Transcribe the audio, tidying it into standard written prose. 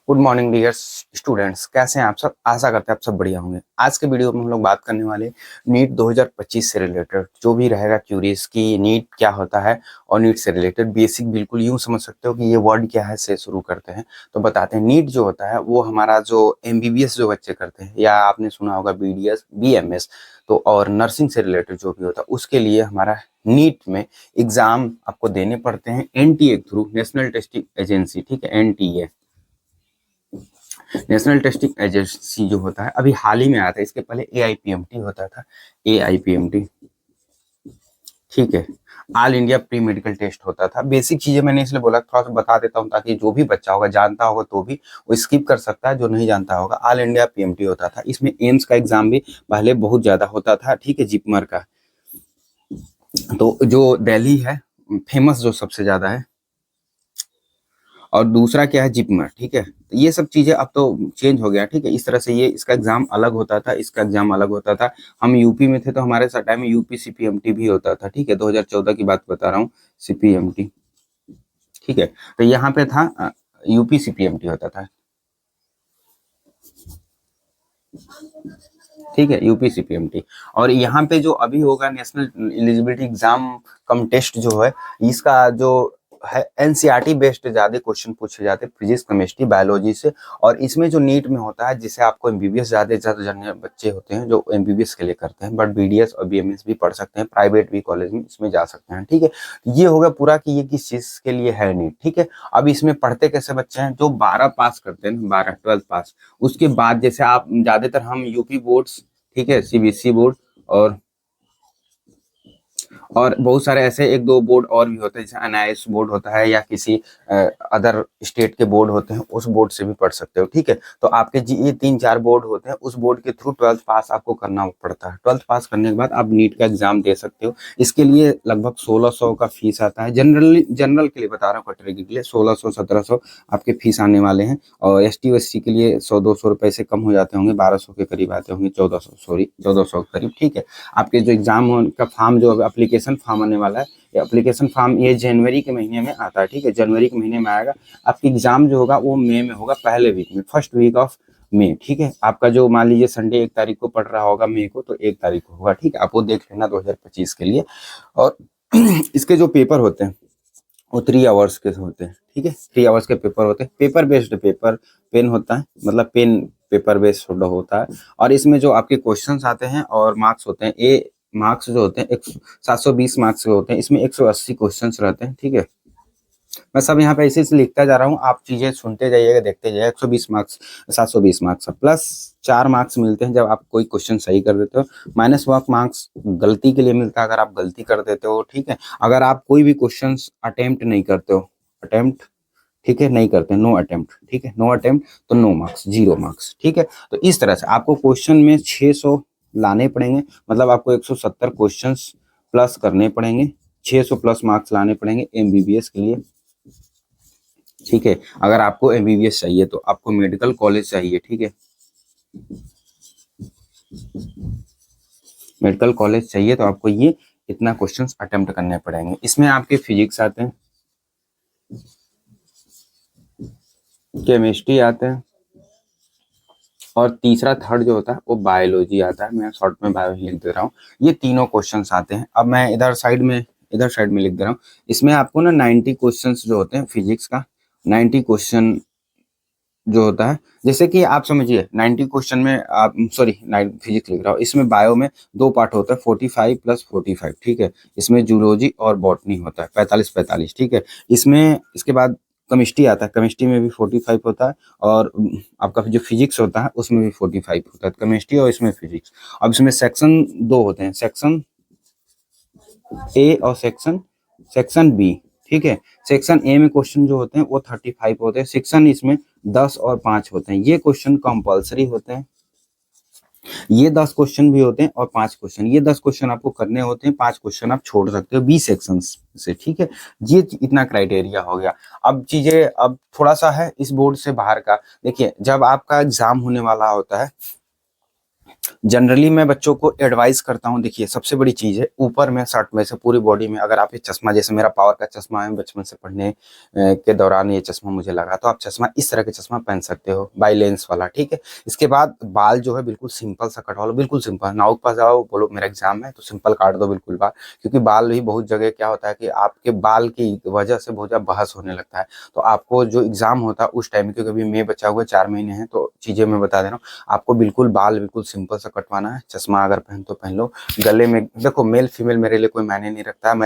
Good morning dear students, कैसे हैं आप सब। आशा करते हैं आप सब बढ़िया होंगे। आज के वीडियो में हम लोग बात करने वाले नीट 2025 से रिलेटेड जो भी रहेगा क्यूरीज की नीट क्या होता है और नीट से रिलेटेड बेसिक बिल्कुल यूं समझ सकते हो कि ये वर्ड क्या है से शुरू करते हैं। तो बताते हैं, नीट जो होता है वो हमारा जो एमबीबीएस जो बच्चे करते हैं या आपने सुना होगा बीडीएस बीएमएस, तो और नर्सिंग से रिलेटेड जो भी होता है उसके लिए हमारा नीट में एग्जाम आपको देने पड़ते हैं एनटीए के थ्रू, नेशनल टेस्टिंग एजेंसी। ठीक है, एनटीए नेशनल टेस्टिंग एजेंसी जो होता है अभी हाल ही में आया था। इसके पहले एआईपीएमटी होता था, एआईपीएमटी। ठीक है, all India pre medical test होता था। बेसिक चीजें मैंने इसलिए बोला, थोड़ा सा बता देता हूँ ताकि जो भी बच्चा होगा जानता होगा तो भी वो स्किप कर सकता है, जो नहीं जानता होगा। ऑल इंडिया पीएमटी होता था, इसमें एम्स का एग्जाम भी पहले बहुत ज्यादा होता था। ठीक है, जिपमर का। तो जो दिल्ली है फेमस जो सबसे ज्यादा है, और दूसरा क्या है जिपमर। ठीक है, तो ये सब चीजें अब तो चेंज हो गया। ठीक है, इस तरह से ये इसका एग्जाम अलग होता था, इसका एग्जाम अलग होता था। हम यूपी में थे तो हमारे साथ टाइम में यूपी सीपीएमटी भी होता था। ठीक है, 2014 की बात बता रहा हूँ, सीपीएमटी। ठीक है, तो यहाँ पे था यूपी सीपीएमटी होता था। ठीक है, यूपी सीपीएमटी। और यहाँ पे जो अभी होगा नेशनल एलिजिबिलिटी एग्जाम कम टेस्ट जो है, इसका जो है एनसीईआरटी बेस्ड ज्यादा क्वेश्चन पूछे जाते हैं, फिजिक्स केमिस्ट्री बायोलॉजी से। और इसमें जो नीट में होता है, जिसे आपको एमबीबीएस ज्यादा जानने बच्चे होते हैं जो एमबीबीएस के लिए करते हैं, बट बीडीएस और बीएमएस भी पढ़ सकते हैं, प्राइवेट भी कॉलेज में इसमें जा सकते हैं। ठीक है, ये होगा पूरा कि ये किस चीज के लिए है नीट। ठीक है, अब इसमें पढ़ते कैसे बच्चे हैं, जो 12 पास करते हैं, 12 12 पास, उसके बाद जैसे आप ज्यादातर हम यूपी बोर्ड्स, ठीक है, सीबीएसई बोर्ड और बहुत सारे ऐसे एक दो बोर्ड और भी होते हैं, जैसे एनआईएस बोर्ड होता है या किसी अदर स्टेट के बोर्ड होते हैं, उस बोर्ड से भी पढ़ सकते हो। ठीक है, तो आपके ये 3 4 बोर्ड होते हैं, उस बोर्ड के थ्रू 12th पास आपको करना पड़ता है। 12th पास करने के बाद आप नीट का एग्जाम दे सकते हो। इसके लिए लगभग 1600 का फीस आता है। जनरल के लिए बता रहा हूँ, कैटेगरी के लिए 1600 1700 आपके फीस आने वाले हैं। और एसटी एससी के लिए 100 200 रुपए से कम हो जाते होंगे, 1200 के करीब आते होंगे, 1400 सॉरी 1400 के करीब। ठीक है, आपके जो एग्जाम का फॉर्म जो एप्लीकेशन फॉर्म आने वाला है, ये एप्लीकेशन फॉर्म ये जनवरी के महीने में आता है। ठीक है, जनवरी के महीने में आएगा। आपकी एग्जाम जो होगा वो मई में होगा, पहले वीक में, फर्स्ट वीक ऑफ मई। ठीक है, आपका जो मान लीजिए संडे 1 तारीख को पड़ रहा होगा मई को, तो 1 तारीख को होगा। ठीक है, आप वो देख लेना 2025 के लिए। और इसके जो पेपर होते हैं वो 3 आवर्स के होते हैं। ठीक है, 3 आवर्स के पेपर होते हैं। पेपर बेस्ड पेपर पेन होता है, मतलब पेन पेपर बेस्ड होता है। और इसमें जो आपके क्वेश्चंस आते हैं और मार्क्स होते हैं, ए मार्क्स जो होते हैं 720 मार्क्स के होते हैं, इसमें 180 क्वेश्चंस रहते हैं। ठीक है, मैं सब यहाँ पे ऐसे से लिखता जा रहा हूँ, आप चीजें सुनते जाइएगा, देखते जाइए। 120 मार्क्स 720 मार्क्स प्लस 4 मार्क्स मिलते हैं जब आप कोई क्वेश्चन सही कर देते हो, -1 मार्क्स गलती के लिए मिलता है अगर आप गलती कर देते हो। ठीक है, अगर आप कोई भी क्वेश्चन अटेम्प्ट नहीं करते हो, अटेम्प्ट, ठीक है, नहीं करते, नो अटेम्प्ट। ठीक है, नो अटेम्प्ट तो नो मार्क्स, 0 मार्क्स। ठीक है, तो इस तरह से आपको क्वेश्चन में 600 लाने पड़ेंगे, मतलब आपको 170 क्वेश्चंस प्लस करने पड़ेंगे, 600 प्लस मार्क्स लाने पड़ेंगे एमबीबीएस के लिए। ठीक है, अगर आपको एमबीबीएस चाहिए तो आपको मेडिकल कॉलेज चाहिए। ठीक है, मेडिकल कॉलेज चाहिए तो आपको ये इतना क्वेश्चंस अटेम्प्ट करने पड़ेंगे। इसमें आपके फिजिक्स आते हैं, केमिस्ट्री आते हैं, और तीसरा थर्ड जो होता है वो बायोलॉजी आता है। मैं शॉर्ट में बायोलॉजी लिख दे रहा हूँ। ये तीनों क्वेश्चंस आते हैं। अब मैं इधर साइड में लिख दे रहा हूँ। इसमें आपको ना 90 क्वेश्चंस जो होते हैं फिजिक्स का, 90 क्वेश्चन जो होता है, जैसे कि आप समझिए 90 क्वेश्चन में आप सॉरी फिजिक्स लिख रहा हूँ, इसमें बायो में 2 पार्ट होता है, 45 प्लस 45। ठीक है, इसमें जूलॉजी और बॉटनी होता है, 45 45। ठीक है, इसमें इसके बाद केमिस्ट्री आता है, केमिस्ट्री में भी 45 होता है। और आपका जो फिजिक्स होता है उसमें भी 45 होता है, केमिस्ट्री और इसमें फिजिक्स। अब इसमें सेक्शन 2 होते हैं, सेक्शन ए और सेक्शन सेक्शन बी। ठीक है, सेक्शन ए में क्वेश्चन जो होते हैं वो 35 होते हैं, सेक्शन इसमें 10 और 5 होते हैं। ये क्वेश्चन कंपलसरी होते हैं, ये 10 क्वेश्चन भी होते हैं और 5 क्वेश्चन, ये 10 क्वेश्चन आपको करने होते हैं, 5 क्वेश्चन आप छोड़ सकते हो 20 सेक्शन से। ठीक है, ये इतना क्राइटेरिया हो गया। अब चीजें अब थोड़ा सा है इस बोर्ड से बाहर का। देखिए, जब आपका एग्जाम होने वाला होता है जनरली मैं बच्चों को एडवाइस करता हूँ, देखिए सबसे बड़ी चीज़ है ऊपर में शर्ट में से पूरी बॉडी में अगर आप ये चश्मा, जैसे मेरा पावर का चश्मा है, बचपन से पढ़ने के दौरान ये चश्मा मुझे लगा, तो आप चश्मा इस तरह के चश्मा पहन सकते हो बाई लेंस वाला, ठीक है। इसके बाद बाल जो है बिल्कुल सिंपल सा कटवा लो, बिल्कुल सिंपल, नाऊ के पास जाओ बोलो मेरा एग्जाम है तो सिंपल काट दो बिल्कुल बाल, क्योंकि बाल भी बहुत जगह क्या होता है कि आपके बाल की वजह से बहुत ज्यादा बहस होने लगता है। तो आपको जो एग्जाम होता है उस टाइम, क्योंकि अभी मई बचा हुआ 4 महीने हैं, तो चीजें मैं बता दे रहा हूँ आपको, बिल्कुल बाल बिल्कुल सिंपल सा कटवाना है, चश्मा अगर पहन तो पहन लो। गले में देखो मेल फीमेल मेरे लिए कोई मायने नहीं रखता है।